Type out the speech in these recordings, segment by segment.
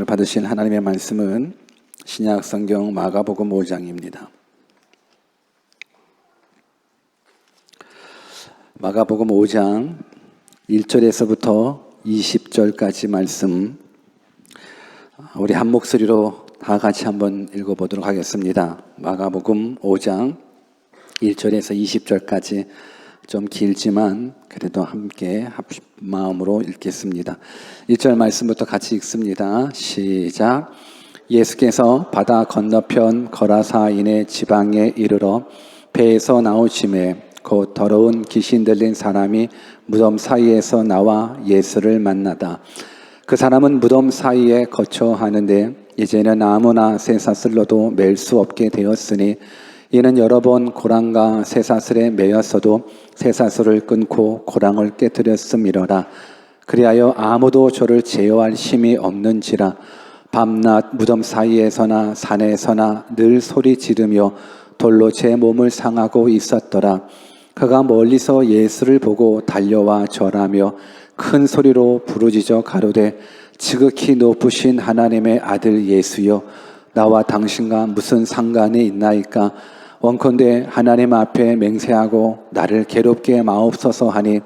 오늘 받으실 하나님의 말씀은 신약 성경 마가복음 5장입니다. 마가복음 5장 1절에서부터 20절까지 말씀 우리 한 목소리로 다 같이 한번 읽어보도록 하겠습니다. 마가복음 5장 1절에서 20절까지 좀 길지만 그래도 함께 마음으로 읽겠습니다. 1절 말씀부터 같이 읽습니다. 시작. 예수께서 바다 건너편 거라사인의 지방에 이르러 배에서 나오심에 곧 더러운 귀신 들린 사람이 무덤 사이에서 나와 예수를 만나다. 그 사람은 무덤 사이에 거처하는데 이제는 아무나 쇠사슬로도 맬 수 없게 되었으니 이는 여러 번 고랑과 쇠사슬에 매였어도 쇠사슬을 끊고 고랑을 깨뜨렸음이로라. 그리하여 아무도 저를 제어할 힘이 없는지라. 밤낮 무덤 사이에서나 산에서나 늘 소리 지르며 돌로 제 몸을 상하고 있었더라. 그가 멀리서 예수를 보고 달려와 절하며 큰 소리로 부르짖어 가로되 지극히 높으신 하나님의 아들 예수여, 나와 당신과 무슨 상관이 있나이까? 원컨대 하나님 앞에 맹세하고 나를 괴롭게 마옵소서 하니,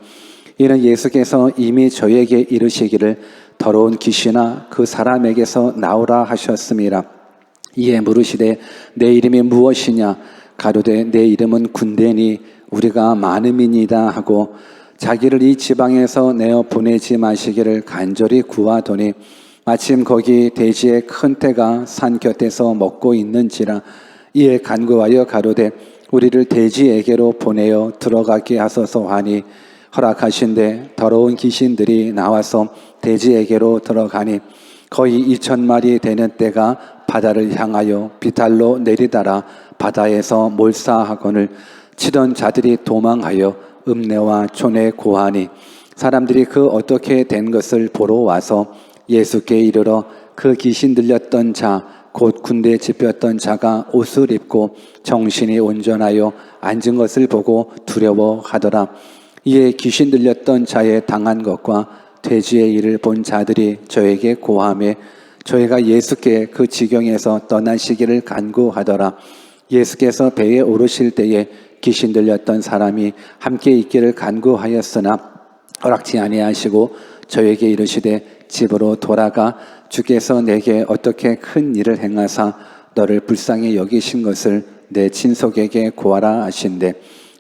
이는 예수께서 이미 저에게 이르시기를 더러운 귀신아 그 사람에게서 나오라 하셨음이라. 이에 물으시되 내 이름이 무엇이냐? 가로되 내 이름은 군대니 우리가 많음이니이다 하고 자기를 이 지방에서 내어 보내지 마시기를 간절히 구하더니 마침 거기 돼지의 큰 떼가 산 곁에서 먹고 있는지라. 이에 간구하여 가로되 우리를 돼지에게로 보내어 들어가게 하소서 하니 허락하신대 더러운 귀신들이 나와서 돼지에게로 들어가니 거의 2,000마리 되는 떼가 바다를 향하여 비탈로 내리다라 바다에서 몰사하거늘 치던 자들이 도망하여 읍내와 촌에 고하니 사람들이 그 어떻게 된 것을 보러 와서 예수께 이르러 그 귀신 들렸던 자 곧 군대에 집혔던 자가 옷을 입고 정신이 온전하여 앉은 것을 보고 두려워하더라. 이에 귀신 들렸던 자의 당한 것과 돼지의 일을 본 자들이 저에게 고하매 저희가 예수께 그 지경에서 떠나시기를 간구하더라. 예수께서 배에 오르실 때에 귀신 들렸던 사람이 함께 있기를 간구하였으나 허락지 아니하시고 저에게 이르시되 집으로 돌아가 주께서 내게 어떻게 큰 일을 행하사 너를 불쌍히 여기신 것을 내 친속에게 고하라 하신대.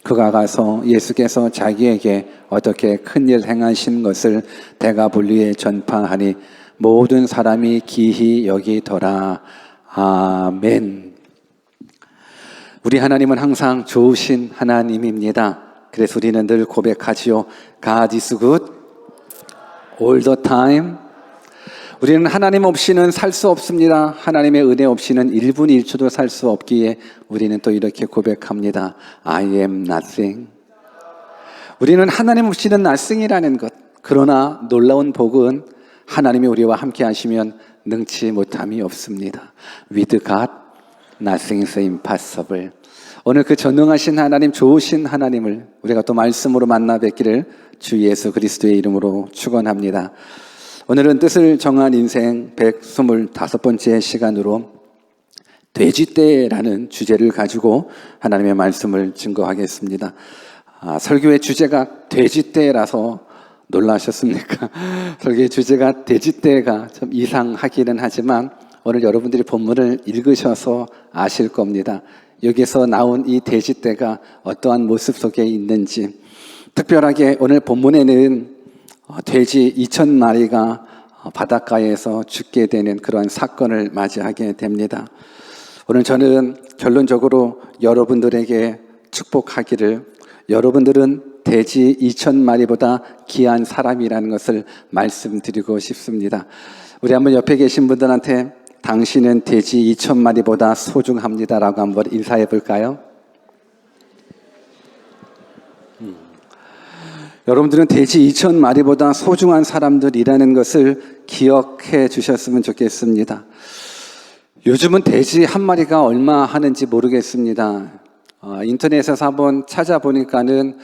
그가 가서 예수께서 자기에게 어떻게 큰 일 행하신 것을 대가불리에 전파하니 모든 사람이 기히 여기더라. 아멘. 우리 하나님은 항상 좋으신 하나님입니다. 그래서 우리는 늘 고백하지요. God is good all the time. 우리는 하나님 없이는 살 수 없습니다. 하나님의 은혜 없이는 1분 1초도 살 수 없기에 우리는 또 이렇게 고백합니다. I am nothing. 우리는 하나님 없이는 nothing이라는 것. 그러나 놀라운 복은 하나님이 우리와 함께 하시면 능치 못함이 없습니다. With God, nothing is impossible. 오늘 그 전능하신 하나님, 좋으신 하나님을 우리가 또 말씀으로 만나 뵙기를 주 예수 그리스도의 이름으로 축원합니다. 오늘은 뜻을 정한 인생 125번째 시간으로 돼지떼라는 주제를 가지고 하나님의 말씀을 증거하겠습니다. 설교의 주제가 돼지떼라서 놀라셨습니까? 설교의 주제가 돼지떼가 좀 이상하기는 하지만 오늘 여러분들이 본문을 읽으셔서 아실 겁니다. 여기서 나온 이 돼지떼가 어떠한 모습 속에 있는지, 특별하게 오늘 본문에는 돼지 2,000마리가 바닷가에서 죽게 되는 그러한 사건을 맞이하게 됩니다. 오늘 저는 결론적으로 여러분들에게 축복하기를, 여러분들은 돼지 2,000마리보다 귀한 사람이라는 것을 말씀드리고 싶습니다. 우리 한번 옆에 계신 분들한테 당신은 돼지 2,000마리보다 소중합니다라고 한번 인사해 볼까요? 여러분들은 돼지 2,000마리보다 소중한 사람들이라는 것을 기억해 주셨으면 좋겠습니다. 요즘은 돼지 한 마리가 얼마 하는지 모르겠습니다. 인터넷에서 한번 찾아보니까는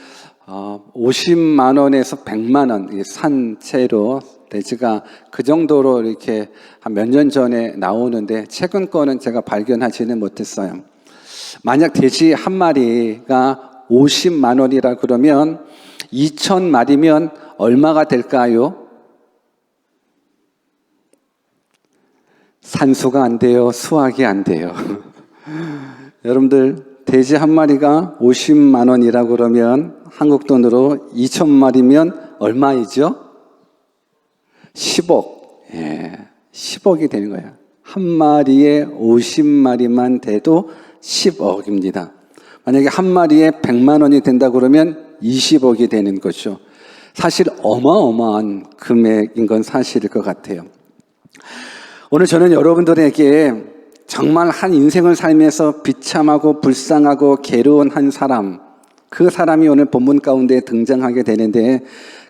50만 원에서 100만 원 산 채로 돼지가 그 정도로 이렇게 한 몇 년 전에 나오는데 최근 거는 제가 발견하지는 못했어요. 만약 돼지 한 마리가 50만 원이라 그러면 2,000마리면 얼마가 될까요? 산수가 안 돼요. 수학이 안 돼요. 여러분들 돼지 한 마리가 50만 원이라 그러면 한국 돈으로 2,000마리면 얼마이죠? 10억. 예, 10억이 되는 거예요. 한 마리에 50마리만 돼도 10억입니다. 만약에 한 마리에 100만 원이 된다 그러면 20억이 되는 거죠. 사실 어마어마한 금액인 건 사실일 것 같아요. 오늘 저는 여러분들에게 정말 한 인생을 살면서 비참하고 불쌍하고 괴로운 한 사람, 그 사람이 오늘 본문 가운데 등장하게 되는데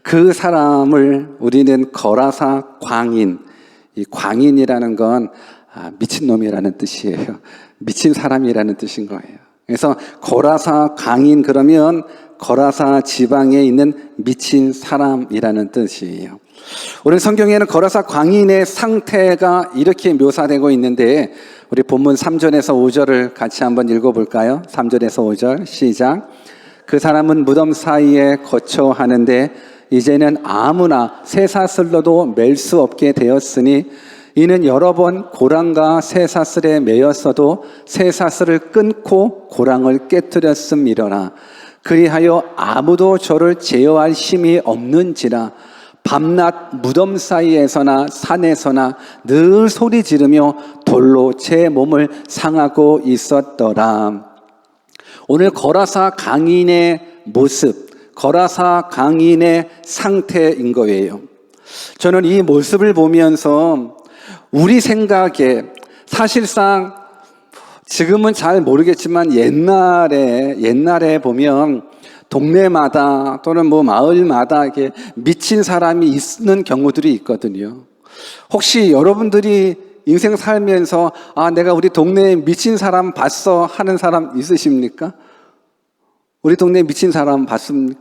그 사람을 우리는 거라사 광인, 이 광인이라는 건 미친놈이라는 뜻이에요. 미친 사람이라는 뜻인 거예요. 그래서 거라사 광인 그러면 거라사 지방에 있는 미친 사람이라는 뜻이에요. 오늘 성경에는 거라사 광인의 상태가 이렇게 묘사되고 있는데 우리 본문 3절에서 5절을 같이 한번 읽어볼까요? 3절에서 5절 시작. 그 사람은 무덤 사이에 거처하는데 이제는 아무나 쇠사슬로도 맬 수 없게 되었으니 이는 여러 번 고랑과 쇠사슬에 매였어도 쇠사슬을 끊고 고랑을 깨뜨렸음이러나 그리하여 아무도 저를 제어할 힘이 없는지라 밤낮 무덤 사이에서나 산에서나 늘 소리 지르며 돌로 제 몸을 상하고 있었더라. 오늘 거라사 광인의 모습, 거라사 광인의 상태인 거예요. 저는 이 모습을 보면서 우리 생각에 사실상 지금은 잘 모르겠지만 옛날에 보면 동네마다 또는 뭐 마을마다 이렇게 미친 사람이 있는 경우들이 있거든요. 혹시 여러분들이 인생 살면서 내가 우리 동네에 미친 사람 봤어 하는 사람 있으십니까? 우리 동네에 미친 사람 봤습니까?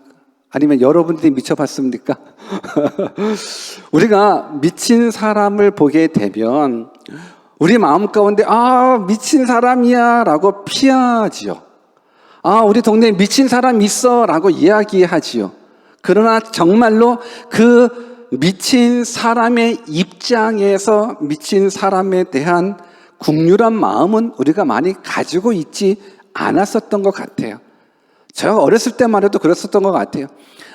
아니면 여러분들이 미쳐봤습니까? 우리가 미친 사람을 보게 되면 우리 마음 가운데 미친 사람이야 라고 피하지요. 우리 동네에 미친 사람 있어 라고 이야기하지요. 그러나 정말로 그 미친 사람의 입장에서 미친 사람에 대한 국률한 마음은 우리가 많이 가지고 있지 않았었던 것 같아요. 제가 어렸을 때만 해도 그랬었던 것 같아요.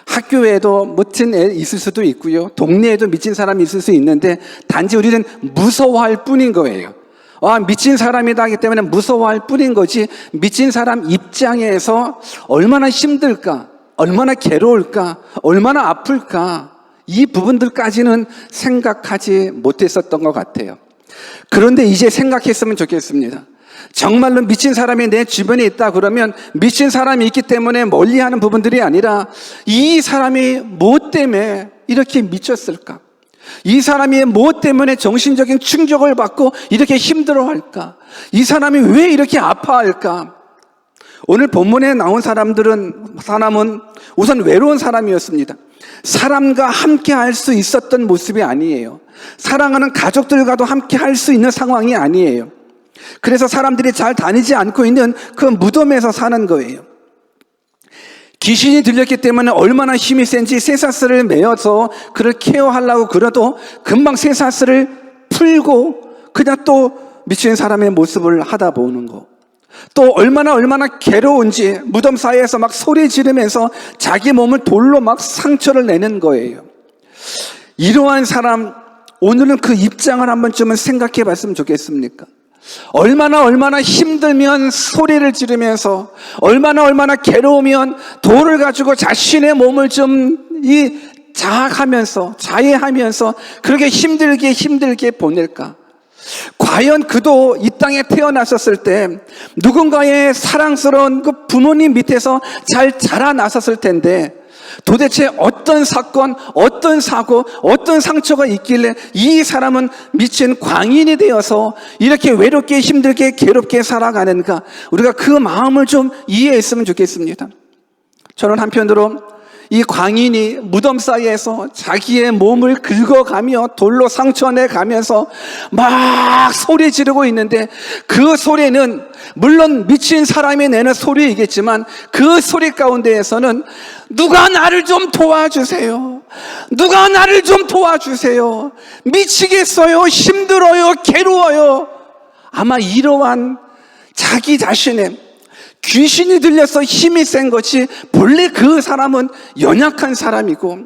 학교에도 미친 애 있을 수도 있고요. 동네에도 미친 사람이 있을 수 있는데 단지 우리는 무서워할 뿐인 거예요. 미친 사람이다 하기 때문에 무서워할 뿐인 거지 미친 사람 입장에서 얼마나 힘들까, 얼마나 괴로울까, 얼마나 아플까 이 부분들까지는 생각하지 못했었던 것 같아요. 그런데 이제 생각했으면 좋겠습니다. 정말로 미친 사람이 내 주변에 있다 그러면 미친 사람이 있기 때문에 멀리하는 부분들이 아니라 이 사람이 뭐 때문에 이렇게 미쳤을까? 이 사람이 뭐 때문에 정신적인 충격을 받고 이렇게 힘들어할까? 이 사람이 왜 이렇게 아파할까? 오늘 본문에 나온 사람은 우선 외로운 사람이었습니다. 사람과 함께 할 수 있었던 모습이 아니에요. 사랑하는 가족들과도 함께 할 수 있는 상황이 아니에요. 그래서 사람들이 잘 다니지 않고 있는 그 무덤에서 사는 거예요. 귀신이 들렸기 때문에 얼마나 힘이 센지 쇠사슬을 매어서 그를 케어하려고 그래도 금방 쇠사슬을 풀고 그냥 또 미친 사람의 모습을 하다 보는 거. 또 얼마나 괴로운지 무덤 사이에서 막 소리 지르면서 자기 몸을 돌로 막 상처를 내는 거예요. 이러한 사람, 오늘은 그 입장을 한 번쯤은 생각해 봤으면 좋겠습니까? 얼마나 힘들면 소리를 지르면서 얼마나 괴로우면 돌을 가지고 자신의 몸을 좀 자해하면서 그렇게 힘들게 보낼까? 과연 그도 이 땅에 태어났었을 때 누군가의 사랑스러운 그 부모님 밑에서 잘 자라났었을 텐데 도대체 어떤 사건, 어떤 사고, 어떤 상처가 있길래 이 사람은 미친 광인이 되어서 이렇게 외롭게 힘들게 괴롭게 살아가는가? 우리가 그 마음을 좀 이해했으면 좋겠습니다. 저는 한편으로 이 광인이 무덤 사이에서 자기의 몸을 긁어가며 돌로 상처내가면서 막 소리 지르고 있는데, 그 소리는 물론 미친 사람이 내는 소리이겠지만 그 소리 가운데에서는 누가 나를 좀 도와주세요, 누가 나를 좀 도와주세요, 미치겠어요, 힘들어요, 괴로워요. 아마 이러한 자기 자신의 귀신이 들려서 힘이 센 것이, 본래 그 사람은 연약한 사람이고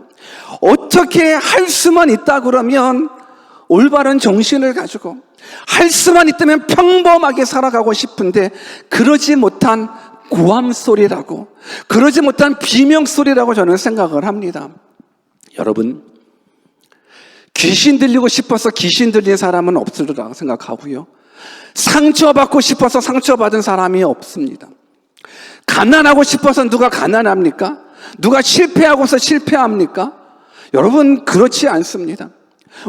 어떻게 할 수만 있다 그러면 올바른 정신을 가지고 할 수만 있다면 평범하게 살아가고 싶은데, 그러지 못한 고함소리라고, 그러지 못한 비명소리라고 저는 생각을 합니다. 여러분, 귀신 들리고 싶어서 귀신 들린 사람은 없을 거라고 생각하고요, 상처받고 싶어서 상처받은 사람이 없습니다. 가난하고 싶어서 누가 가난합니까? 누가 실패하고서 실패합니까? 여러분, 그렇지 않습니다.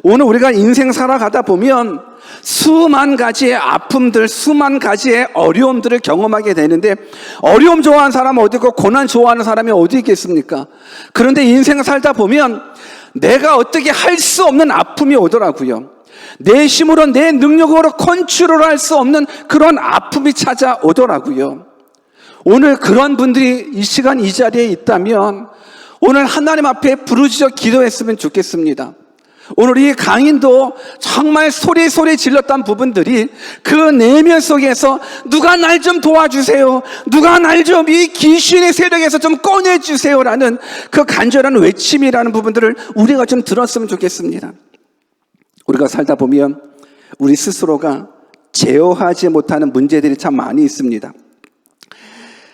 오늘 우리가 인생 살아가다 보면 수만 가지의 아픔들, 수만 가지의 어려움들을 경험하게 되는데, 어려움 좋아하는 사람은 어디 있고 고난 좋아하는 사람이 어디 있겠습니까? 그런데 인생 살다 보면 내가 어떻게 할 수 없는 아픔이 오더라고요. 내 힘으로, 내 능력으로 컨트롤할 수 없는 그런 아픔이 찾아오더라고요. 오늘 그런 분들이 이 시간 이 자리에 있다면 오늘 하나님 앞에 부르짖어 기도했으면 좋겠습니다. 오늘 이 강인도 정말 소리 질렀던 부분들이 그 내면 속에서 누가 날 좀 도와주세요, 누가 날 좀 이 귀신의 세력에서 좀 꺼내주세요라는 그 간절한 외침이라는 부분들을 우리가 좀 들었으면 좋겠습니다. 우리가 살다 보면 우리 스스로가 제어하지 못하는 문제들이 참 많이 있습니다.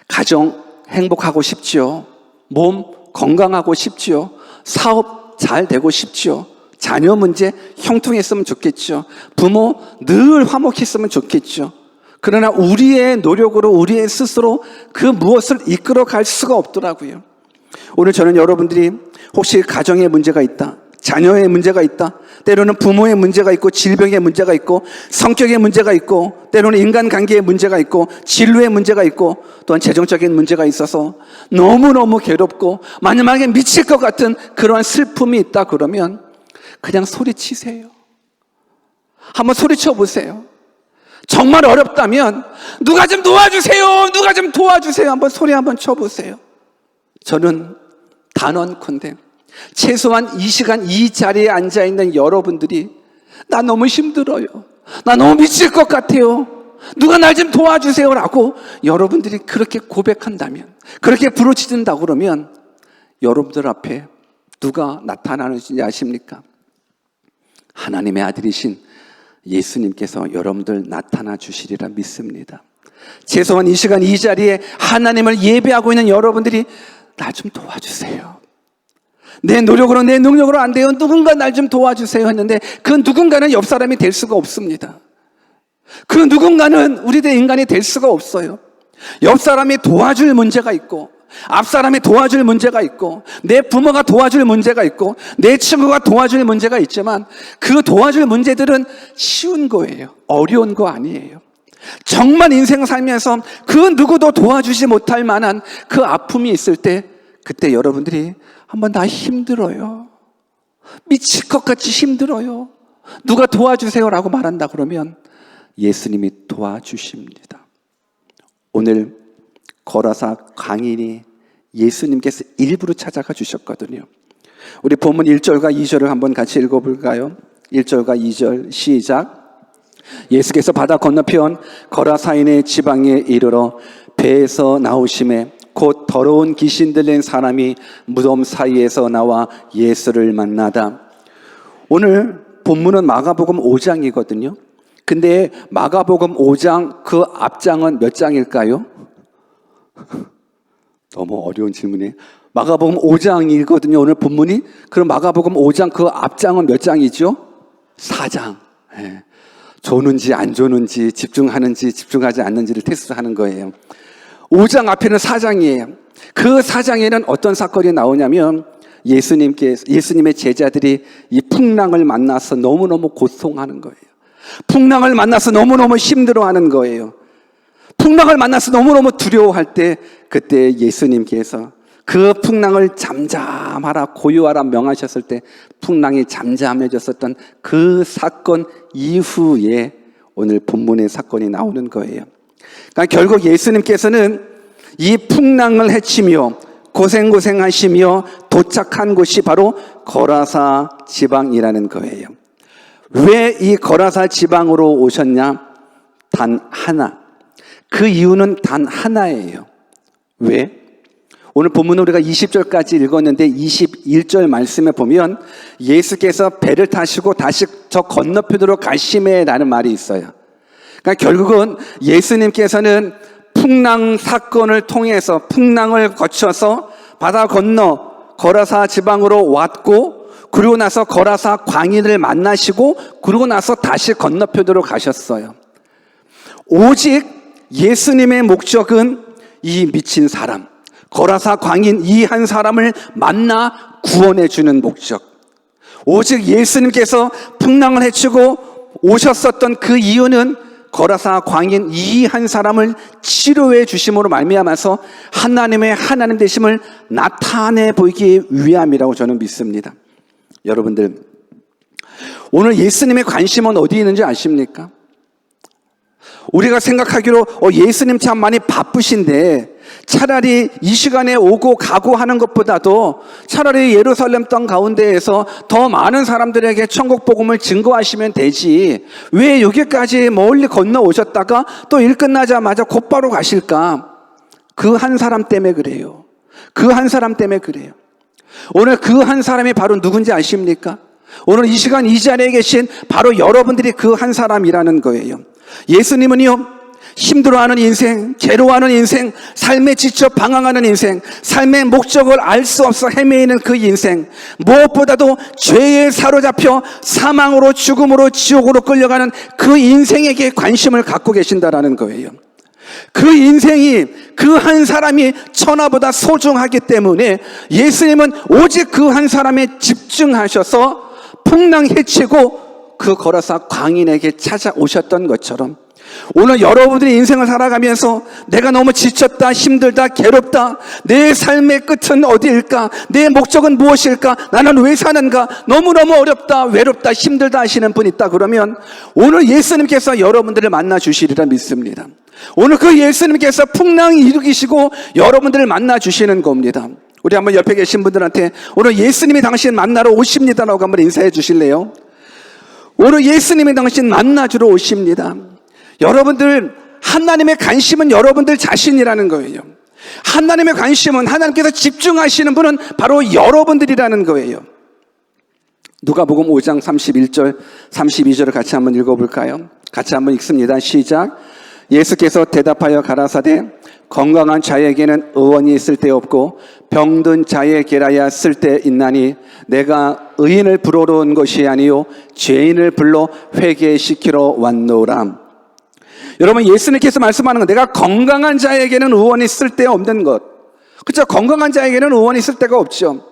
가정 행복하고 싶지요, 몸 건강하고 싶지요, 사업 잘 되고 싶지요, 자녀 문제 형통했으면 좋겠죠, 부모 늘 화목했으면 좋겠죠. 그러나 우리의 노력으로, 우리의 스스로 그 무엇을 이끌어갈 수가 없더라고요. 오늘 저는 여러분들이 혹시 가정에 문제가 있다, 자녀의 문제가 있다, 때로는 부모의 문제가 있고 질병의 문제가 있고 성격의 문제가 있고 때로는 인간관계의 문제가 있고 진로의 문제가 있고 또한 재정적인 문제가 있어서 너무너무 괴롭고 마지막에 미칠 것 같은 그러한 슬픔이 있다 그러면 그냥 소리치세요. 한번 소리쳐 보세요. 정말 어렵다면 누가 좀 도와주세요, 누가 좀 도와주세요, 한번 소리 한번 쳐보세요. 저는 단언컨대 최소한 이 시간 이 자리에 앉아있는 여러분들이 나 너무 힘들어요, 나 너무 미칠 것 같아요, 누가 날 좀 도와주세요 라고 여러분들이 그렇게 고백한다면, 그렇게 부르짖는다 그러면 여러분들 앞에 누가 나타나는지 아십니까? 하나님의 아들이신 예수님께서 여러분들 나타나 주시리라 믿습니다. 최소한 이 시간 이 자리에 하나님을 예배하고 있는 여러분들이 나 좀 도와주세요, 내 노력으로 내 능력으로 안 돼요, 누군가 날 좀 도와주세요 했는데 그 누군가는 옆 사람이 될 수가 없습니다. 그 누군가는 우리들 인간이 될 수가 없어요. 옆 사람이 도와줄 문제가 있고 앞 사람이 도와줄 문제가 있고 내 부모가 도와줄 문제가 있고 내 친구가 도와줄 문제가 있지만 그 도와줄 문제들은 쉬운 거예요. 어려운 거 아니에요. 정말 인생 살면서 그 누구도 도와주지 못할 만한 그 아픔이 있을 때, 그때 여러분들이 한번 나 힘들어요, 미칠 것 같이 힘들어요, 누가 도와주세요라고 말한다 그러면 예수님이 도와주십니다. 오늘 거라사 광인이 예수님께서 일부러 찾아가 주셨거든요. 우리 본문 1절과 2절을 한번 같이 읽어볼까요? 1절과 2절 시작. 예수께서 바다 건너편 거라사인의 지방에 이르러 배에서 나오심에 곧 더러운 귀신 들린 사람이 무덤 사이에서 나와 예수를 만나다. 오늘 본문은 마가복음 5장이거든요. 근데 마가복음 5장 그 앞장은 몇 장일까요? 너무 어려운 질문이에요. 마가복음 5장이거든요, 오늘 본문이. 그럼 마가복음 5장 그 앞장은 몇 장이죠? 4장. 네. 조는지 안 조는지, 집중하는지 집중하지 않는지를 테스트하는 거예요. 5장 앞에는 4장이에요. 그 4장에는 어떤 사건이 나오냐면 예수님의 제자들이 이 풍랑을 만나서 너무너무 고통하는 거예요. 풍랑을 만나서 너무너무 힘들어하는 거예요. 풍랑을 만나서 너무너무 두려워할 때, 그때 예수님께서 그 풍랑을 잠잠하라 고요하라 명하셨을 때 풍랑이 잠잠해졌었던 그 사건 이후에 오늘 본문의 사건이 나오는 거예요. 그러니까 결국 예수님께서는 이 풍랑을 헤치며 고생하시며 도착한 곳이 바로 거라사 지방이라는 거예요. 왜 이 거라사 지방으로 오셨냐? 단 하나. 그 이유는 단 하나예요. 왜? 오늘 본문은 우리가 20절까지 읽었는데 21절 말씀에 보면 예수께서 배를 타시고 다시 저 건너편으로 가심해라는 말이 있어요. 그러니까 결국은 예수님께서는 풍랑 사건을 통해서 풍랑을 거쳐서 바다 건너 거라사 지방으로 왔고 그리고 나서 거라사 광인을 만나시고 그리고 나서 다시 건너편으로 가셨어요. 오직 예수님의 목적은 이 미친 사람, 거라사 광인 이 한 사람을 만나 구원해 주는 목적. 오직 예수님께서 풍랑을 헤치고 오셨었던 그 이유는 거라사 광인 이 한 사람을 치료해 주심으로 말미암아서 하나님의 하나님 되심을 나타내 보이기 위함이라고 저는 믿습니다. 여러분들, 오늘 예수님의 관심은 어디 있는지 아십니까? 우리가 생각하기로 예수님 참 많이 바쁘신데 차라리 이 시간에 오고 가고 하는 것보다도 차라리 예루살렘 땅 가운데에서 더 많은 사람들에게 천국 복음을 증거하시면 되지 왜 여기까지 멀리 건너 오셨다가 또 일 끝나자마자 곧바로 가실까? 그 한 사람 때문에 그래요. 그 한 사람 때문에 그래요. 오늘 그 한 사람이 바로 누군지 아십니까? 오늘 이 시간 이 자리에 계신 바로 여러분들이 그 한 사람이라는 거예요. 예수님은요, 힘들어하는 인생, 괴로워하는 인생, 삶에 지쳐 방황하는 인생, 삶의 목적을 알 수 없어 헤매이는 그 인생, 무엇보다도 죄에 사로잡혀 사망으로 죽음으로 지옥으로 끌려가는 그 인생에게 관심을 갖고 계신다라는 거예요. 그 인생이 그 한 사람이 천하보다 소중하기 때문에 예수님은 오직 그 한 사람에 집중하셔서 풍랑 헤치고 그 거라사 광인에게 찾아오셨던 것처럼 오늘 여러분들이 인생을 살아가면서 내가 너무 지쳤다, 힘들다, 괴롭다, 내 삶의 끝은 어디일까, 내 목적은 무엇일까, 나는 왜 사는가, 너무너무 어렵다, 외롭다, 힘들다 하시는 분 있다 그러면 오늘 예수님께서 여러분들을 만나 주시리라 믿습니다. 오늘 그 예수님께서 풍랑이 일으키시고 여러분들을 만나 주시는 겁니다. 우리 한번 옆에 계신 분들한테 오늘 예수님이 당신 만나러 오십니다라고 한번 인사해 주실래요? 오늘 예수님이 당신 만나주러 오십니다. 여러분들, 하나님의 관심은 여러분들 자신이라는 거예요. 하나님의 관심은 하나님께서 집중하시는 분은 바로 여러분들이라는 거예요. 누가복음 5장 31절, 32절을 같이 한번 읽어볼까요? 같이 한번 읽습니다. 시작. 예수께서 대답하여 가라사대 건강한 자에게는 의원이 쓸데 없고 병든 자에게라야 쓸데 있나니 내가 의인을 부르러 온 것이 아니요 죄인을 불러 회개시키러 왔노라. 여러분, 예수님께서 말씀하는 건 내가 건강한 자에게는 의원이 쓸데 없는 것. 그렇죠? 건강한 자에게는 의원이 쓸데가 없죠.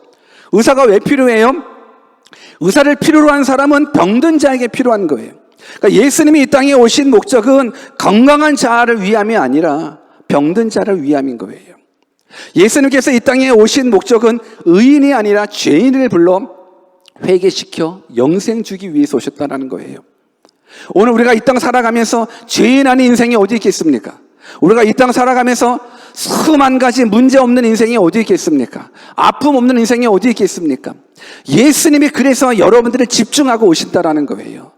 의사가 왜 필요해요? 의사를 필요로 한 사람은 병든 자에게 필요한 거예요. 그러니까 예수님이 이 땅에 오신 목적은 건강한 자를 위함이 아니라 병든 자를 위함인 거예요. 예수님께서 이 땅에 오신 목적은 의인이 아니라 죄인을 불러 회개시켜 영생 주기 위해서 오셨다는 거예요. 오늘 우리가 이 땅 살아가면서 죄인 아닌 인생이 어디 있겠습니까? 우리가 이 땅 살아가면서 수만 가지 문제 없는 인생이 어디 있겠습니까? 아픔 없는 인생이 어디 있겠습니까? 예수님이 그래서 여러분들을 집중하고 오신다라는 거예요.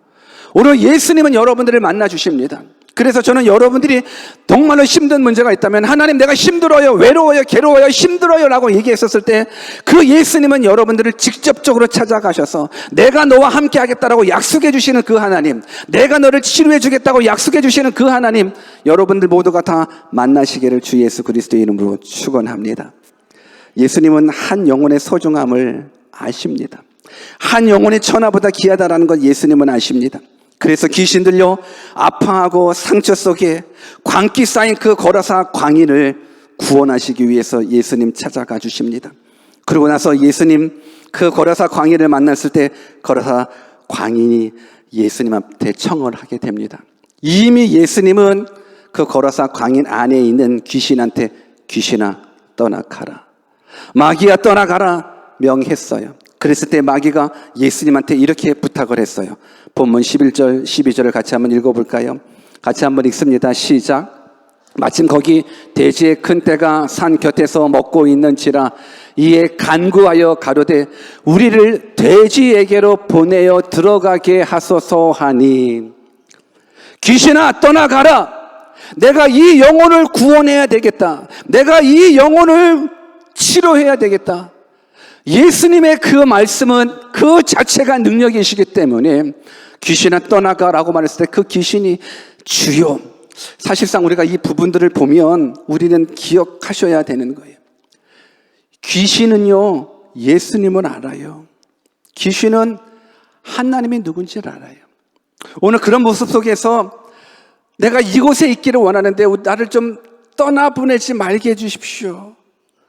오늘 예수님은 여러분들을 만나 주십니다. 그래서 저는 여러분들이 정말로 힘든 문제가 있다면 하나님 내가 힘들어요, 외로워요, 괴로워요, 힘들어요 라고 얘기했었을 때 그 예수님은 여러분들을 직접적으로 찾아가셔서 내가 너와 함께 하겠다라고 약속해 주시는 그 하나님, 내가 너를 치료해 주겠다고 약속해 주시는 그 하나님, 여러분들 모두가 다 만나시기를 주 예수 그리스도의 이름으로 축원합니다. 예수님은 한 영혼의 소중함을 아십니다. 한 영혼의 천하보다 귀하다라는 것 예수님은 아십니다. 그래서 귀신 들려 아파하고 상처 속에 광기 쌓인 그 거라사 광인을 구원하시기 위해서 예수님 찾아가 주십니다. 그러고 나서 예수님 그 거라사 광인을 만났을 때 거라사 광인이 예수님 앞에 청을 하게 됩니다. 이미 예수님은 그 거라사 광인 안에 있는 귀신한테 귀신아 떠나가라, 마귀야 떠나가라 명했어요. 그랬을 때 마귀가 예수님한테 이렇게 부탁을 했어요. 본문 11절 12절을 같이 한번 읽어볼까요? 같이 한번 읽습니다. 시작. 마침 거기 돼지의 큰 떼가 산 곁에서 먹고 있는지라 이에 간구하여 가로되 우리를 돼지에게로 보내어 들어가게 하소서 하니, 귀신아 떠나가라. 내가 이 영혼을 구원해야 되겠다. 내가 이 영혼을 치료해야 되겠다. 예수님의 그 말씀은 그 자체가 능력이시기 때문에 귀신아 떠나가라고 말했을 때 그 귀신이 주여, 사실상 우리가 이 부분들을 보면 우리는 기억하셔야 되는 거예요. 귀신은요, 예수님을 알아요. 귀신은 하나님이 누군지를 알아요. 오늘 그런 모습 속에서 내가 이곳에 있기를 원하는데 나를 좀 떠나보내지 말게 해주십시오.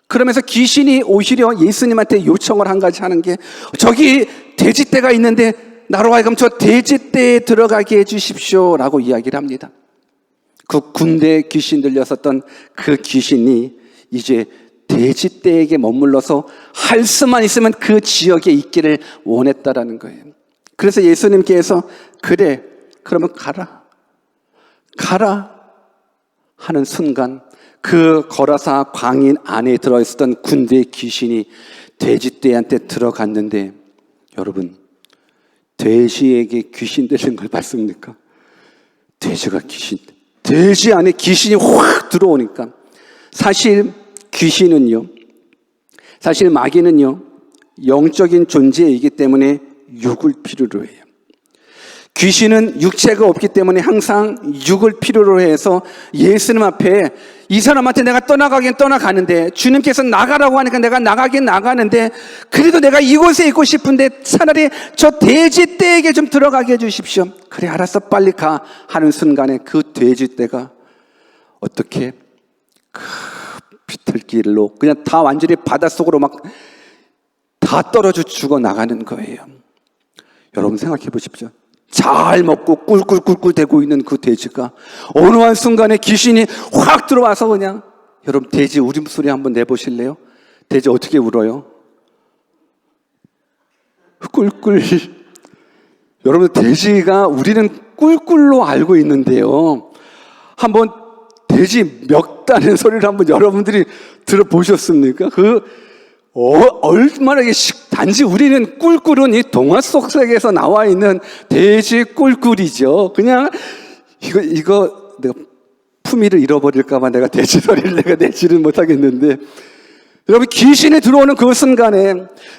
그러면서 귀신이 오히려 예수님한테 요청을 한 가지 하는 게, 저기 돼지떼가 있는데 나로 하여금 저 돼지떼에 들어가게 해주십시오 라고 이야기를 합니다. 그 군대에 귀신 들렸었던 그 귀신이 이제 돼지떼에게 머물러서 할 수만 있으면 그 지역에 있기를 원했다라는 거예요. 그래서 예수님께서 그래, 그러면 가라 하는 순간 그 거라사 광인 안에 들어있었던 군대의 귀신이 돼지떼한테 들어갔는데, 여러분, 돼지에게 귀신 들린 걸 봤습니까? 돼지 안에 귀신이 확 들어오니까, 사실 마귀는요 영적인 존재이기 때문에 육을 필요로 해요. 귀신은 육체가 없기 때문에 항상 육을 필요로 해서 예수님 앞에, 이 사람한테 내가 떠나가긴 떠나가는데, 주님께서 나가라고 하니까 내가 나가긴 나가는데, 그래도 내가 이곳에 있고 싶은데 차라리 저 돼지떼에게 좀 들어가게 해주십시오. 그래, 알았어, 빨리 가 하는 순간에 그 돼지떼가 어떻게 그 비틀길로 그냥 다 완전히 바닷속으로 막 다 떨어져 죽어 나가는 거예요. 여러분 생각해 보십시오. 잘 먹고 꿀꿀꿀꿀 대고 있는 그 돼지가 어느 한 순간에 귀신이 확 들어와서 그냥, 여러분 돼지 울음소리 한번 내보실래요? 돼지 어떻게 울어요? 꿀꿀. 여러분 돼지가 우리는 꿀꿀로 알고 있는데요, 한번 돼지 멱다는 소리를 한번 여러분들이 들어보셨습니까? 얼마나 단지 우리는 꿀꿀은 이 동화 속 세계에서 나와 있는 돼지 꿀꿀이죠. 그냥 이거 내가 품위를 잃어버릴까봐 내가 돼지 소리를 내가 내지를 못하겠는데, 여러분 귀신이 들어오는 그 순간에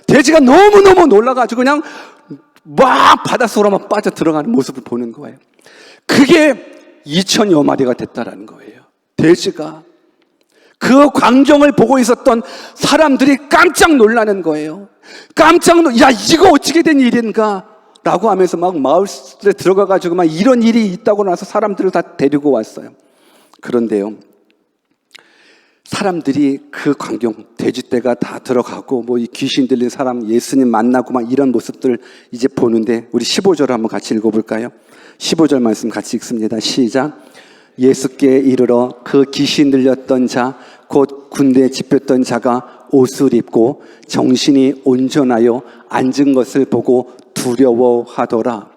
돼지가 너무너무 놀라가지고 그냥 막 바닷속으로만 빠져 들어가는 모습을 보는 거예요. 그게 2000여 마리가 됐다라는 거예요. 돼지가. 그 광경을 보고 있었던 사람들이 깜짝 놀라는 거예요. 야, 이거 어떻게 된 일인가? 라고 하면서 막 마을에 들어가가지고 막 이런 일이 있다고 나서 사람들을 다 데리고 왔어요. 그런데요, 사람들이 그 광경, 돼지떼가 다 들어가고 뭐 이 귀신 들린 사람 예수님 만나고 막 이런 모습들을 이제 보는데, 우리 15절을 한번 같이 읽어볼까요? 15절 말씀 같이 읽습니다. 시작. 예수께 이르러 그 귀신 들렸던 자, 곧 군대에 집혔던 자가 옷을 입고 정신이 온전하여 앉은 것을 보고 두려워하더라.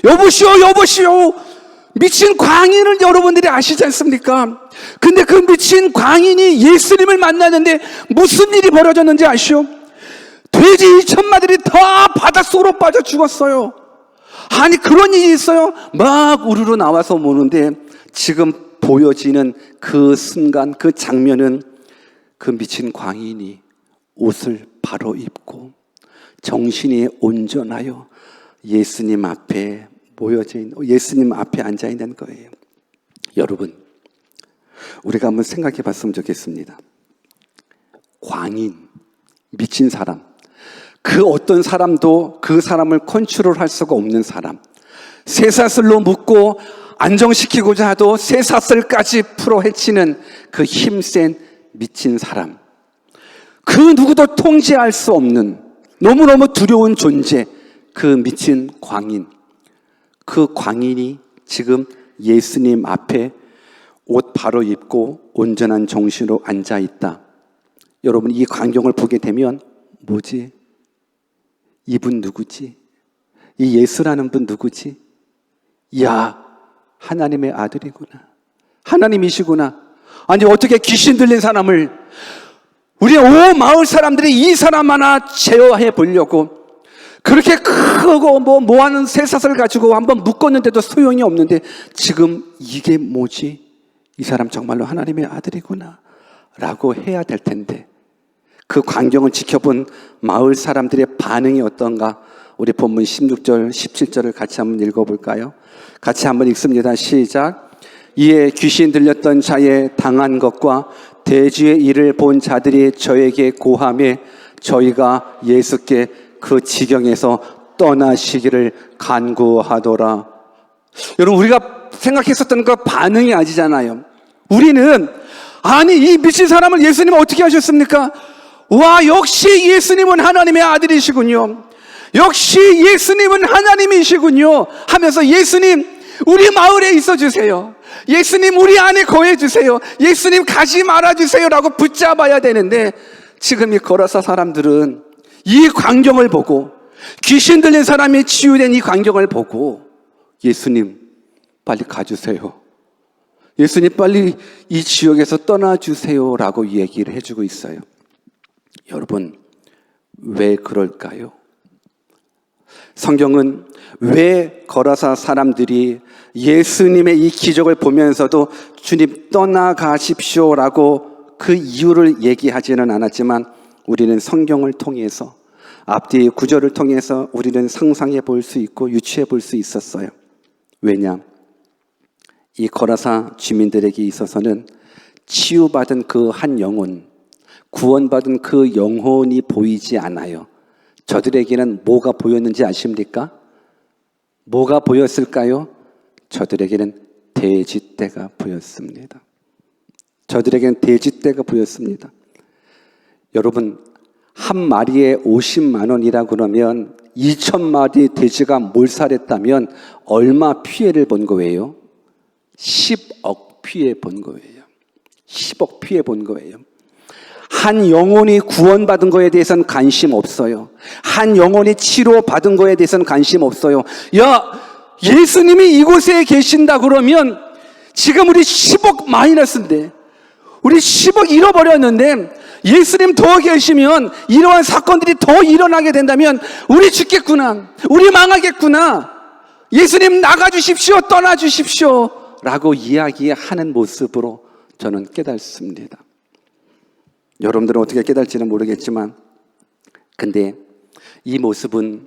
여보시오, 미친 광인을 여러분들이 아시지 않습니까? 근데 그 미친 광인이 예수님을 만나는데 무슨 일이 벌어졌는지 아시오? 돼지 2000마리들이 다 바닷속으로 빠져 죽었어요. 아니, 그런 일이 있어요? 막 우르르 나와서 보는데, 지금 보여지는 그 순간, 그 장면은 그 미친 광인이 옷을 바로 입고 정신이 온전하여 예수님 앞에 예수님 앞에 앉아 있는 거예요. 여러분, 우리가 한번 생각해 봤으면 좋겠습니다. 광인, 미친 사람, 그 어떤 사람도 그 사람을 컨트롤할 수가 없는 사람, 쇠사슬로 묶고 안정시키고자 하도 쇠사슬까지 풀어 헤치는 그 힘센 미친 사람, 그 누구도 통제할 수 없는 너무너무 두려운 존재, 그 미친 광인. 그 광인이 지금 예수님 앞에 옷 바로 입고 온전한 정신으로 앉아 있다. 여러분, 이 광경을 보게 되면 뭐지? 이분 누구지? 이 예수라는 분 누구지? 야, 하나님의 아들이구나. 하나님이시구나. 아니, 어떻게 귀신 들린 사람을, 우리 온 마을 사람들이 이 사람 하나 제어해 보려고 그렇게 크고 뭐하는 쇠사슬 가지고 한번 묶었는데도 소용이 없는데 지금 이게 뭐지? 이 사람 정말로 하나님의 아들이구나 라고 해야 될 텐데, 그 광경을 지켜본 마을 사람들의 반응이 어떤가? 우리 본문 16절, 17절을 같이 한번 읽어볼까요? 같이 한번 읽습니다. 시작. 이에 귀신 들렸던 자의 당한 것과 대지의 일을 본 자들이 저에게 고하매 저희가 예수께 그 지경에서 떠나시기를 간구하더라. 여러분, 우리가 생각했었던 그 반응이 아니잖아요. 우리는 아니, 이 미친 사람을 예수님 어떻게 하셨습니까? 와, 역시 예수님은 하나님의 아들이시군요. 역시 예수님은 하나님이시군요 하면서 예수님 우리 마을에 있어주세요. 예수님 우리 안에 거해주세요. 예수님 가지 말아주세요 라고 붙잡아야 되는데, 지금 이 거라사 사람들은 이 광경을 보고, 귀신 들린 사람이 치유된 이 광경을 보고 예수님 빨리 가주세요. 예수님 빨리 이 지역에서 떠나주세요 라고 얘기를 해주고 있어요. 여러분, 왜 그럴까요? 성경은 왜 거라사 사람들이 예수님의 이 기적을 보면서도 주님 떠나가십시오라고 그 이유를 얘기하지는 않았지만, 우리는 성경을 통해서 앞뒤 구절을 통해서 우리는 상상해 볼 수 있고 유추해 볼 수 있었어요. 왜냐? 이 거라사 주민들에게 있어서는 치유받은 그 한 영혼, 구원받은 그 영혼이 보이지 않아요. 저들에게는 뭐가 보였는지 아십니까? 뭐가 보였을까요? 저들에게는 돼지떼가 보였습니다. 저들에게는 돼지떼가 보였습니다. 여러분, 한 마리에 50만 원이라 그러면 2,000마리 돼지가 몰살했다면 얼마 피해를 본 거예요? 10억 피해 본 거예요. 10억 피해 본 거예요. 한 영혼이 구원받은 거에 대해서는 관심 없어요. 한 영혼이 치료받은 거에 대해서는 관심 없어요. 야, 예수님이 이곳에 계신다 그러면 지금 우리 10억 마이너스인데, 우리 10억 잃어버렸는데 예수님 더 계시면 이러한 사건들이 더 일어나게 된다면 우리 죽겠구나, 우리 망하겠구나, 예수님 나가주십시오, 떠나주십시오 라고 이야기하는 모습으로 저는 깨닫습니다. 여러분들은 어떻게 깨달지는 모르겠지만, 근데 이 모습은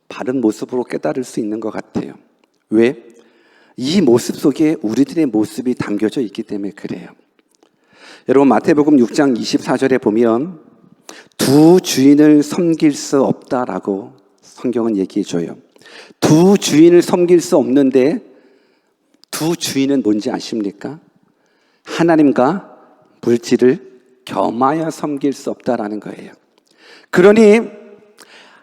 바른 모습으로 깨달을 수 있는 것 같아요. 왜? 이 모습 속에 우리들의 모습이 담겨져 있기 때문에 그래요. 여러분, 마태복음 6장 24절에 보면 두 주인을 섬길 수 없다라고 성경은 얘기해줘요. 두 주인을 섬길 수 없는데 두 주인은 뭔지 아십니까? 하나님과 물질을 겸하여 섬길 수 없다라는 거예요. 그러니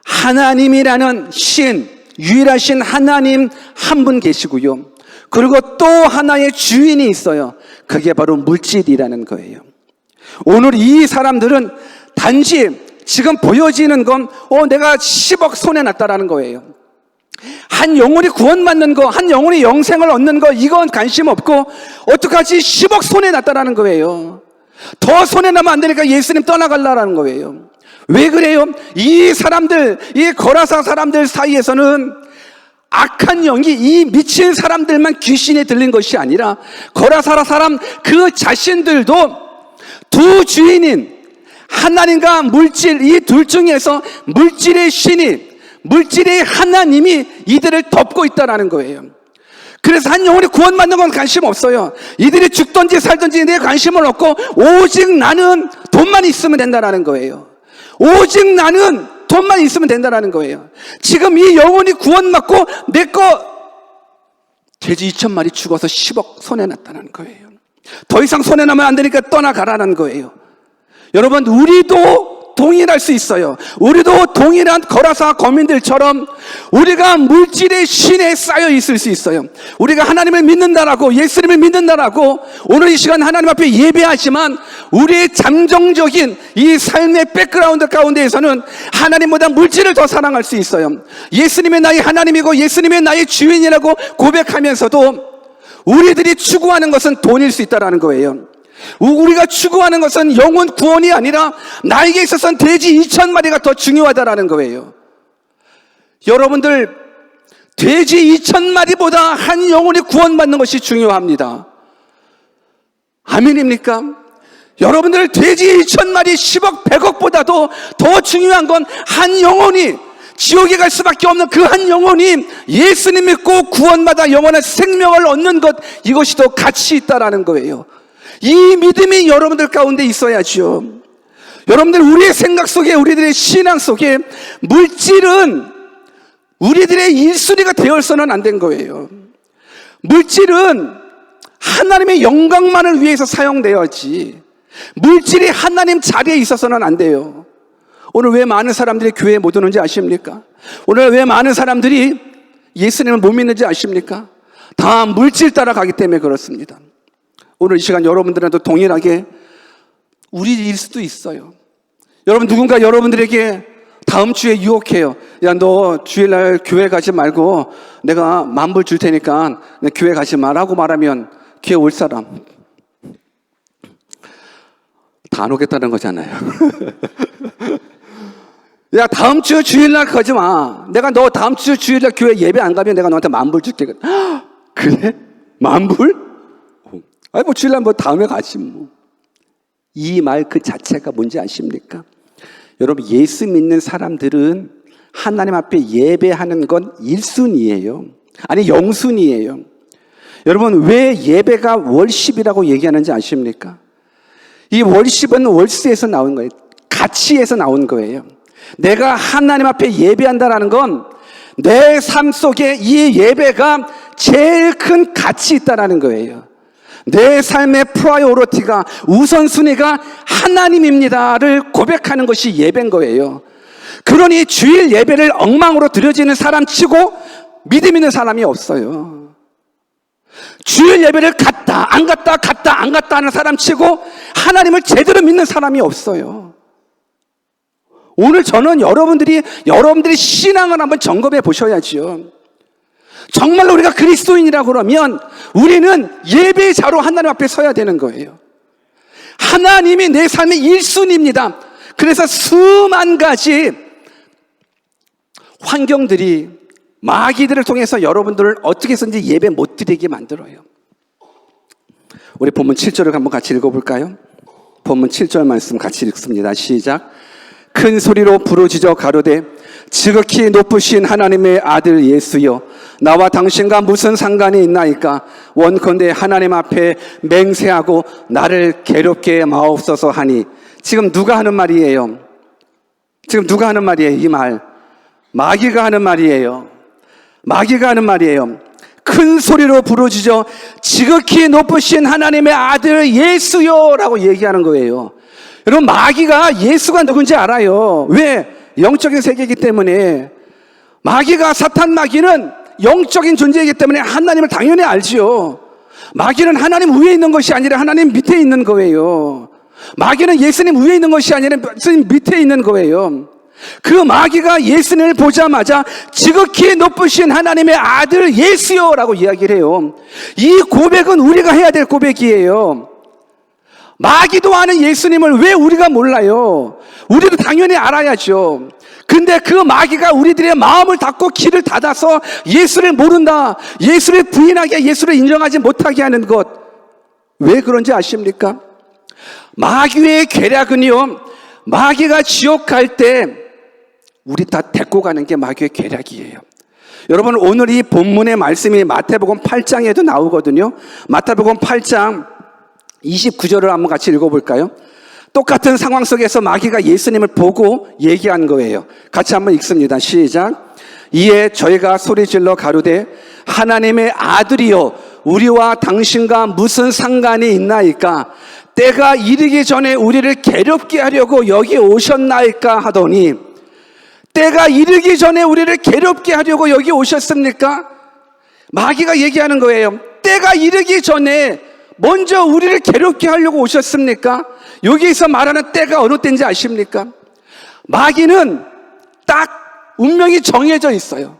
하나님이라는 신, 유일하신 하나님 한 분 계시고요, 그리고 또 하나의 주인이 있어요. 그게 바로 물질이라는 거예요. 오늘 이 사람들은 단지 지금 보여지는 건 내가 10억 손해났다라는 거예요. 한 영혼이 구원받는 거, 한 영혼이 영생을 얻는 거, 이건 관심 없고 어떡하지? 10억 손해났다라는 거예요. 더 손해나면 안 되니까 예수님 떠나갈라라는 거예요. 왜 그래요? 이 사람들, 이 거라사 사람들 사이에서는 악한 영이, 이 미친 사람들만 귀신에 들린 것이 아니라 거라사 사람 그 자신들도 두 주인인 하나님과 물질, 이 둘 중에서 물질의 신이, 물질의 하나님이 이들을 덮고 있다는 거예요. 그래서 한 영혼이 구원받는 건 관심 없어요. 이들이 죽든지 살든지 내 관심을 없고 오직 나는 돈만 있으면 된다는 거예요. 오직 나는 돈만 있으면 된다는 거예요. 지금 이 영혼이 구원받고 내 거 돼지 2,000마리 죽어서 10억 손해났다는 거예요. 더 이상 손해나면 안 되니까 떠나가라는 거예요. 여러분, 우리도 동일할 수 있어요. 우리도 동일한 거라사 거민들처럼 우리가 물질의 신에 쌓여 있을 수 있어요. 우리가 하나님을 믿는다라고, 예수님을 믿는다라고 오늘 이 시간 하나님 앞에 예배하지만 우리의 잠정적인 이 삶의 백그라운드 가운데에서는 하나님보다 물질을 더 사랑할 수 있어요. 예수님의 나의 하나님이고 예수님의 나의 주인이라고 고백하면서도 우리들이 추구하는 것은 돈일 수 있다는 거예요. 우리가 추구하는 것은 영혼 구원이 아니라 나에게 있어서는 돼지 2,000마리가 더 중요하다는 거예요. 여러분들, 돼지 2,000마리보다 한 영혼이 구원받는 것이 중요합니다. 아멘입니까? 여러분들, 돼지 2,000마리 10억 100억보다도 더 중요한 건 한 영혼이, 지옥에 갈 수밖에 없는 그 한 영혼이 예수님 믿고 구원받아 영원한 생명을 얻는 것, 이것이 더 가치 있다라는 거예요. 이 믿음이 여러분들 가운데 있어야죠. 여러분들, 우리의 생각 속에, 우리들의 신앙 속에 물질은 우리들의 1순위가 되어서는 안 된 거예요. 물질은 하나님의 영광만을 위해서 사용되어야지, 물질이 하나님 자리에 있어서는 안 돼요. 오늘 왜 많은 사람들이 교회에 못 오는지 아십니까? 오늘 왜 많은 사람들이 예수님을 못 믿는지 아십니까? 다 물질 따라가기 때문에 그렇습니다. 오늘 이 시간 여러분들한테 동일하게 우리일 수도 있어요. 여러분, 누군가 여러분들에게 다음 주에 유혹해요. 야, 너 주일날 교회 가지 말고 내가 $10,000 줄 테니까 교회 가지 말라고 말하면 교회 올 사람 다 안 오겠다는 거잖아요. 야, 다음 주 주일날 가지 마. 내가 너 다음 주 주일날 교회 예배 안 가면 내가 너한테 $10,000 줄게. 그래? $10,000? 아니, 뭐 주일날 뭐 다음에 가지 뭐. 이 말 그 자체가 뭔지 아십니까? 여러분, 예수 믿는 사람들은 하나님 앞에 예배하는 건 1순위예요. 아니, 0순위예요. 여러분, 왜 예배가 월십이라고 얘기하는지 아십니까? 이 월십은 월스에서 나온 거예요. 가치에서 나온 거예요. 내가 하나님 앞에 예배한다는 건 내 삶 속에 이 예배가 제일 큰 가치 있다는 거예요. 내 삶의 프라이오리티가, 우선순위가 하나님입니다를 고백하는 것이 예배인 거예요. 그러니 주일 예배를 엉망으로 드려지는 사람 치고 믿음 있는 사람이 없어요. 주일 예배를 갔다 안 갔다 갔다 안 갔다 하는 사람 치고 하나님을 제대로 믿는 사람이 없어요. 오늘 저는 여러분들이 신앙을 한번 점검해 보셔야지요. 정말로 우리가 그리스도인이라고 그러면 우리는 예배의 자로 하나님 앞에 서야 되는 거예요. 하나님이 내 삶의 1순위입니다. 그래서 수만 가지 환경들이, 마귀들을 통해서 여러분들을 어떻게 해서든지 예배 못 드리게 만들어요. 우리 본문 7절을 한번 같이 읽어볼까요? 본문 7절 말씀 같이 읽습니다. 시작. 큰 소리로 부르짖어 가로되 지극히 높으신 하나님의 아들 예수여, 나와 당신과 무슨 상관이 있나이까? 원컨대 하나님 앞에 맹세하고 나를 괴롭게 마옵소서 하니. 지금 누가 하는 말이에요? 지금 누가 하는 말이에요? 이 말 마귀가 하는 말이에요. 마귀가 하는 말이에요. 큰 소리로 부르짖어 지극히 높으신 하나님의 아들 예수여 라고 얘기하는 거예요. 여러분, 마귀가 예수가 누군지 알아요. 왜? 영적인 세계이기 때문에. 마귀가, 사탄 마귀는 영적인 존재이기 때문에 하나님을 당연히 알지요. 마귀는 하나님 위에 있는 것이 아니라 하나님 밑에 있는 거예요. 마귀는 예수님 위에 있는 것이 아니라 예수님 밑에 있는 거예요. 그 마귀가 예수님을 보자마자 지극히 높으신 하나님의 아들 예수요 라고 이야기를 해요. 이 고백은 우리가 해야 될 고백이에요. 마귀도 아는 예수님을 왜 우리가 몰라요? 우리도 당연히 알아야죠. 근데 그 마귀가 우리들의 마음을 닫고 귀를 닫아서 예수를 모른다, 예수를 부인하게, 예수를 인정하지 못하게 하는 것, 왜 그런지 아십니까? 마귀의 계략은요, 마귀가 지옥 갈 때 우리 다 데리고 가는 게 마귀의 계략이에요. 여러분, 오늘 이 본문의 말씀이 마태복음 8장에도 나오거든요. 마태복음 8장 29절을 한번 같이 읽어볼까요? 똑같은 상황 속에서 마귀가 예수님을 보고 얘기한 거예요. 같이 한번 읽습니다. 시작. 이에 저희가 소리질러 가로되 하나님의 아들이여 우리와 당신과 무슨 상관이 있나이까? 때가 이르기 전에 우리를 괴롭게 하려고 여기 오셨나이까? 하더니, 때가 이르기 전에 우리를 괴롭게 하려고 여기 오셨습니까? 마귀가 얘기하는 거예요. 때가 이르기 전에 먼저 우리를 괴롭게 하려고 오셨습니까? 여기서 말하는 때가 어느 때인지 아십니까? 마귀는 딱 운명이 정해져 있어요.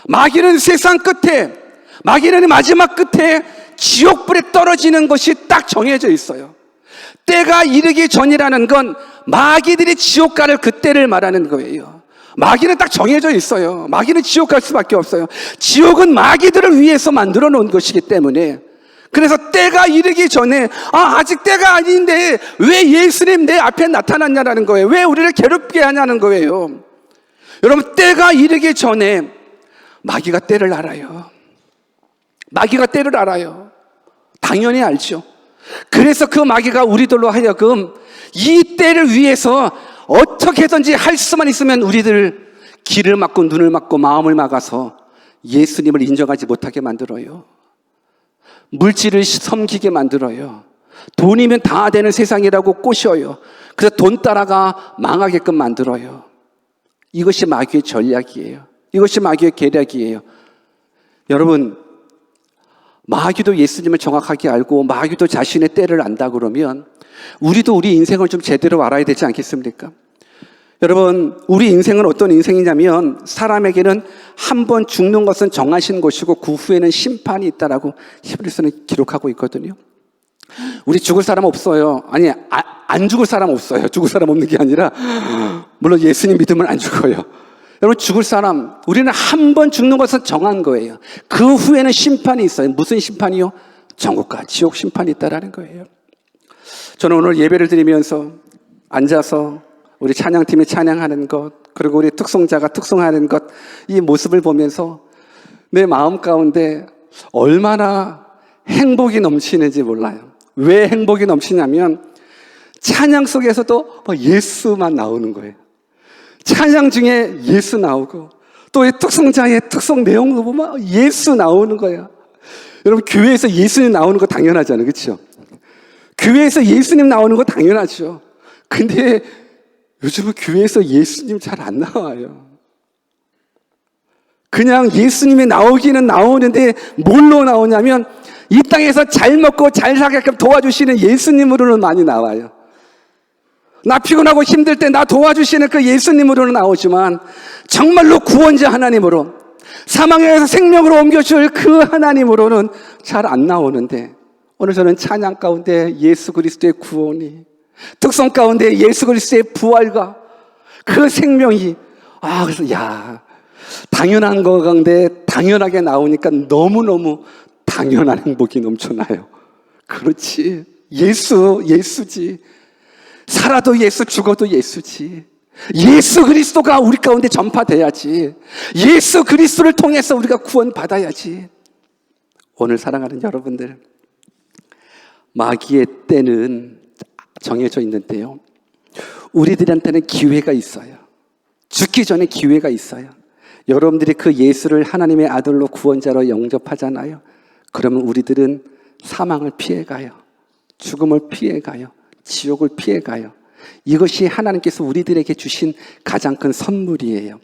마귀는 세상 끝에, 마귀는 마지막 끝에 지옥불에 떨어지는 것이 딱 정해져 있어요. 때가 이르기 전이라는 건 마귀들이 지옥 갈 그때를 말하는 거예요. 마귀는 딱 정해져 있어요. 마귀는 지옥 갈 수밖에 없어요. 지옥은 마귀들을 위해서 만들어 놓은 것이기 때문에. 그래서 때가 이르기 전에 아직 때가 아닌데 왜 예수님 내 앞에 나타났냐라는 거예요. 왜 우리를 괴롭게 하냐는 거예요. 여러분, 때가 이르기 전에 마귀가 때를 알아요. 마귀가 때를 알아요. 당연히 알죠. 그래서 그 마귀가 우리들로 하여금 이 때를 위해서 어떻게든지 할 수만 있으면 우리들 귀를 막고 눈을 막고 마음을 막아서 예수님을 인정하지 못하게 만들어요. 물질을 섬기게 만들어요. 돈이면 다 되는 세상이라고 꼬셔요. 그래서 돈 따라가 망하게끔 만들어요. 이것이 마귀의 전략이에요. 이것이 마귀의 계략이에요. 여러분, 마귀도 예수님을 정확하게 알고 마귀도 자신의 때를 안다 그러면 우리도 우리 인생을 좀 제대로 알아야 되지 않겠습니까? 여러분, 우리 인생은 어떤 인생이냐면 사람에게는 한 번 죽는 것은 정하신 것이고 그 후에는 심판이 있다라고 히브리서는 기록하고 있거든요. 우리 죽을 사람 없어요. 아니, 안 죽을 사람 없어요. 죽을 사람 없는 게 아니라 물론 예수님 믿으면 안 죽어요. 여러분, 죽을 사람, 우리는 한 번 죽는 것은 정한 거예요. 그 후에는 심판이 있어요. 무슨 심판이요? 천국과 지옥 심판이 있다라는 거예요. 저는 오늘 예배를 드리면서 앉아서 우리 찬양팀이 찬양하는 것, 그리고 우리 특송자가 특송하는 것, 이 모습을 보면서 내 마음 가운데 얼마나 행복이 넘치는지 몰라요. 왜 행복이 넘치냐면 찬양 속에서도 예수만 나오는 거예요. 찬양 중에 예수 나오고 또 이 특송자의 특송 내용도 보면 예수 나오는 거예요. 여러분, 교회에서 예수님 나오는 거 당연하잖아요. 그렇죠? 교회에서 예수님 나오는 거 당연하죠. 근데 요즘은 교회에서 예수님 잘 안 나와요. 그냥 예수님이 나오기는 나오는데 뭘로 나오냐면 이 땅에서 잘 먹고 잘 살게끔 도와주시는 예수님으로는 많이 나와요. 나 피곤하고 힘들 때 나 도와주시는 그 예수님으로는 나오지만 정말로 구원자 하나님으로 사망에서 생명으로 옮겨줄 그 하나님으로는 잘 안 나오는데 오늘 저는 찬양 가운데 예수 그리스도의 구원이, 특성 가운데 예수 그리스도의 부활과 그 생명이 그래서 당연한 거 가운데 당연하게 나오니까 너무너무 당연한 행복이 넘쳐나요. 그렇지, 예수지. 살아도 예수, 죽어도 예수지. 예수 그리스도가 우리 가운데 전파돼야지. 예수 그리스도를 통해서 우리가 구원받아야지. 오늘 사랑하는 여러분들, 마귀의 때는 정해져 있는데요, 우리들한테는 기회가 있어요. 죽기 전에 기회가 있어요. 여러분들이 그 예수를 하나님의 아들로 구원자로 영접하잖아요. 그러면 우리들은 사망을 피해가요. 죽음을 피해가요. 지옥을 피해가요. 이것이 하나님께서 우리들에게 주신 가장 큰 선물이에요.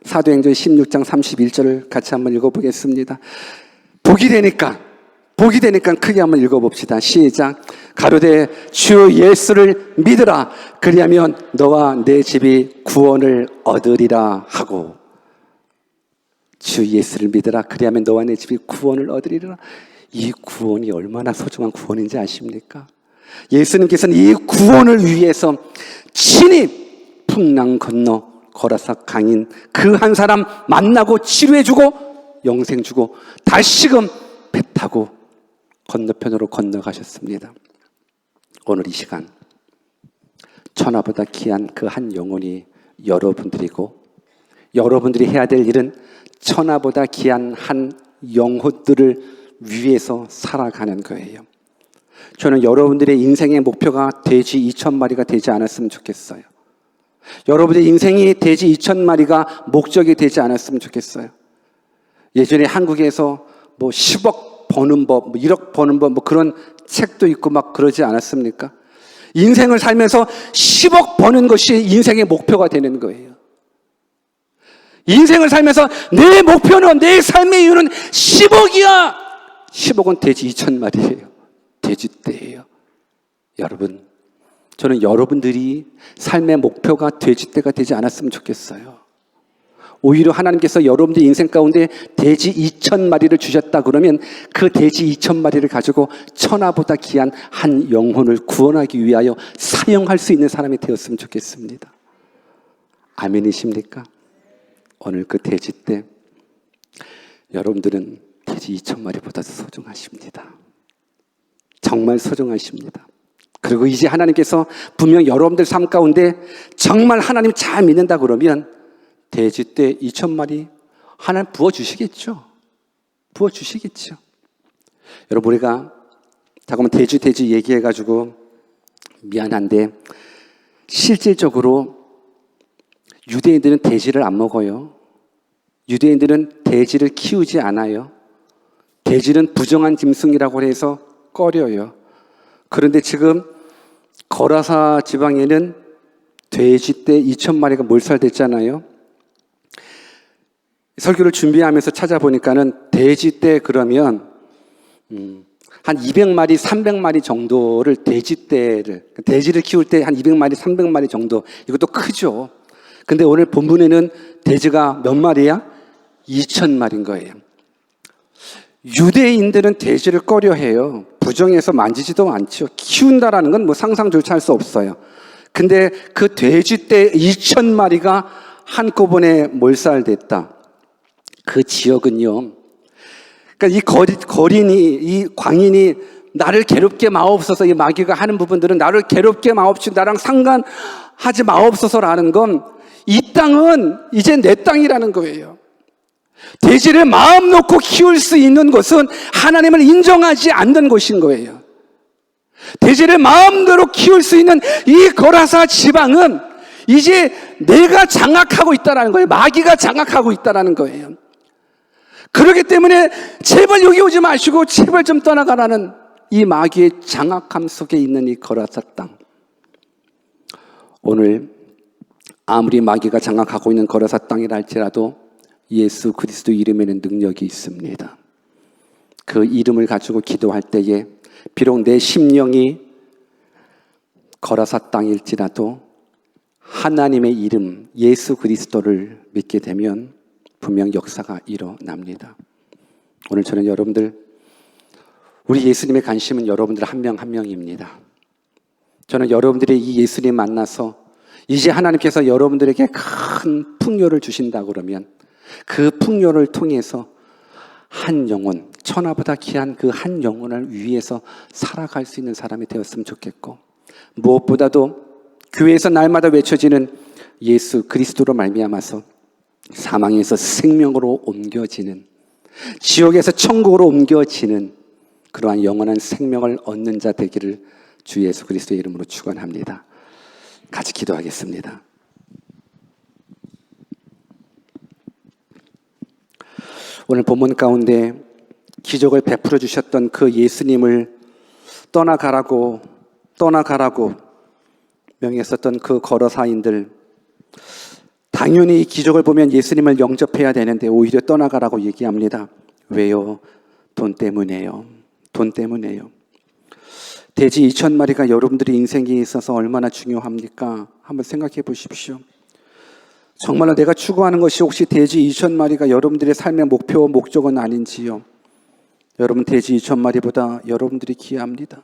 사도행전 16장 31절을 같이 한번 읽어보겠습니다. 복이 되니까 크게 한번 읽어봅시다. 시작. 가로되 주 예수를 믿으라. 그리하면 너와 내 집이 구원을 얻으리라 하고. 주 예수를 믿으라. 그리하면 너와 내 집이 구원을 얻으리라. 이 구원이 얼마나 소중한 구원인지 아십니까? 예수님께서는 이 구원을 위해서 친히 풍랑 건너 거라사 강인 그 한 사람 만나고 치료해주고 영생 주고 다시금 배 타고 건너편으로 건너가셨습니다. 오늘 이 시간 천하보다 귀한 그 한 영혼이 여러분들이고, 여러분들이 해야 될 일은 천하보다 귀한 한 영혼들을 위해서 살아가는 거예요. 저는 여러분들의 인생의 목표가 돼지 2,000마리가 되지 않았으면 좋겠어요. 여러분의 인생이 돼지 2,000마리가 목적이 되지 않았으면 좋겠어요. 예전에 한국에서 10억 버는 법, 1억 버는 법, 그런 책도 있고 막 그러지 않았습니까? 인생을 살면서 10억 버는 것이 인생의 목표가 되는 거예요. 인생을 살면서 내 목표는, 내 삶의 이유는 10억이야. 10억은 돼지 2,000마리예요. 돼지떼예요. 여러분, 저는 여러분들이 삶의 목표가 돼지떼가 되지 않았으면 좋겠어요. 오히려 하나님께서 여러분들 인생 가운데 돼지 2,000마리를 주셨다 그러면 그 돼지 2,000마리를 가지고 천하보다 귀한 한 영혼을 구원하기 위하여 사용할 수 있는 사람이 되었으면 좋겠습니다. 아멘이십니까? 오늘 그 돼지떼, 여러분들은 돼지 2,000마리보다 소중하십니다. 정말 소중하십니다. 그리고 이제 하나님께서 분명 여러분들 삶 가운데 정말 하나님 잘 믿는다 그러면 돼지떼 2,000마리 하나님 부어주시겠죠. 부어주시겠죠. 여러분, 우리가 잠깐만 돼지 얘기해가지고 미안한데 실질적으로 유대인들은 돼지를 안 먹어요. 유대인들은 돼지를 키우지 않아요. 돼지는 부정한 짐승이라고 해서 꺼려요. 그런데 지금 거라사 지방에는 돼지떼 2,000마리가 몰살됐잖아요. 설교를 준비하면서 찾아보니까는 돼지떼 그러면 한 200마리, 300마리 정도를 돼지를 키울 때 한 200마리, 300마리 정도, 이것도 크죠. 근데 오늘 본문에는 돼지가 몇 마리야? 2,000마리인 거예요. 유대인들은 돼지를 꺼려해요. 부정해서 만지지도 않죠. 키운다라는 건 뭐 상상조차 할 수 없어요. 근데 그 돼지떼 2,000마리가 한꺼번에 몰살됐다. 그 지역은요, 그러니까 이 광인이 나를 괴롭게 마옵소서, 이 마귀가 하는 부분들은 나를 괴롭게 마옵시고 나랑 상관하지 마옵소서라는 건 이 땅은 이제 내 땅이라는 거예요. 돼지를 마음 놓고 키울 수 있는 곳은 하나님을 인정하지 않는 곳인 거예요. 돼지를 마음대로 키울 수 있는 이 거라사 지방은 이제 내가 장악하고 있다는 거예요. 마귀가 장악하고 있다는 거예요. 그렇기 때문에 제발 여기 오지 마시고 제발 좀 떠나가라는 이 마귀의 장악함 속에 있는 이 거라사 땅. 오늘 아무리 마귀가 장악하고 있는 거라사 땅이라 할지라도 예수 그리스도 이름에는 능력이 있습니다. 그 이름을 가지고 기도할 때에 비록 내 심령이 거라사 땅일지라도 하나님의 이름 예수 그리스도를 믿게 되면 분명 역사가 일어납니다. 오늘 저는 여러분들, 우리 예수님의 관심은 여러분들 한 명 한 명입니다. 저는 여러분들이 이 예수님 만나서 이제 하나님께서 여러분들에게 큰 풍요를 주신다 그러면 그 풍요를 통해서 한 영혼, 천하보다 귀한 그 한 영혼을 위해서 살아갈 수 있는 사람이 되었으면 좋겠고, 무엇보다도 교회에서 날마다 외쳐지는 예수 그리스도로 말미암아서 사망에서 생명으로 옮겨지는, 지옥에서 천국으로 옮겨지는 그러한 영원한 생명을 얻는 자 되기를 주 예수 그리스도의 이름으로 축원합니다. 같이 기도하겠습니다. 오늘 본문 가운데 기적을 베풀어 주셨던 그 예수님을 떠나가라고 명했었던 그 거라사인들, 당연히 이 기적을 보면 예수님을 영접해야 되는데 오히려 떠나가라고 얘기합니다. 왜요? 돈 때문에요. 돈 때문에요. 돼지 2,000마리가 여러분들의 인생에 있어서 얼마나 중요합니까? 한번 생각해 보십시오. 정말로 내가 추구하는 것이 혹시 돼지 2,000마리가 여러분들의 삶의 목표, 목적은 아닌지요? 여러분, 돼지 2,000마리보다 여러분들이 귀합니다.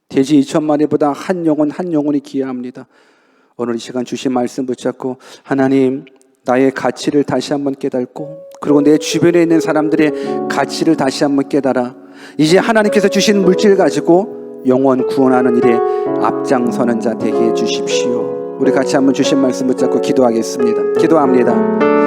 돼지 2,000마리보다 한 영혼이 귀합니다. 오늘 이 시간 주신 말씀 붙잡고 하나님, 나의 가치를 다시 한번 깨닫고 그리고 내 주변에 있는 사람들의 가치를 다시 한번 깨달아 이제 하나님께서 주신 물질 가지고 영혼 구원하는 일에 앞장서는 자 되게 해주십시오. 우리 같이 한번 주신 말씀 붙잡고 기도하겠습니다. 기도합니다.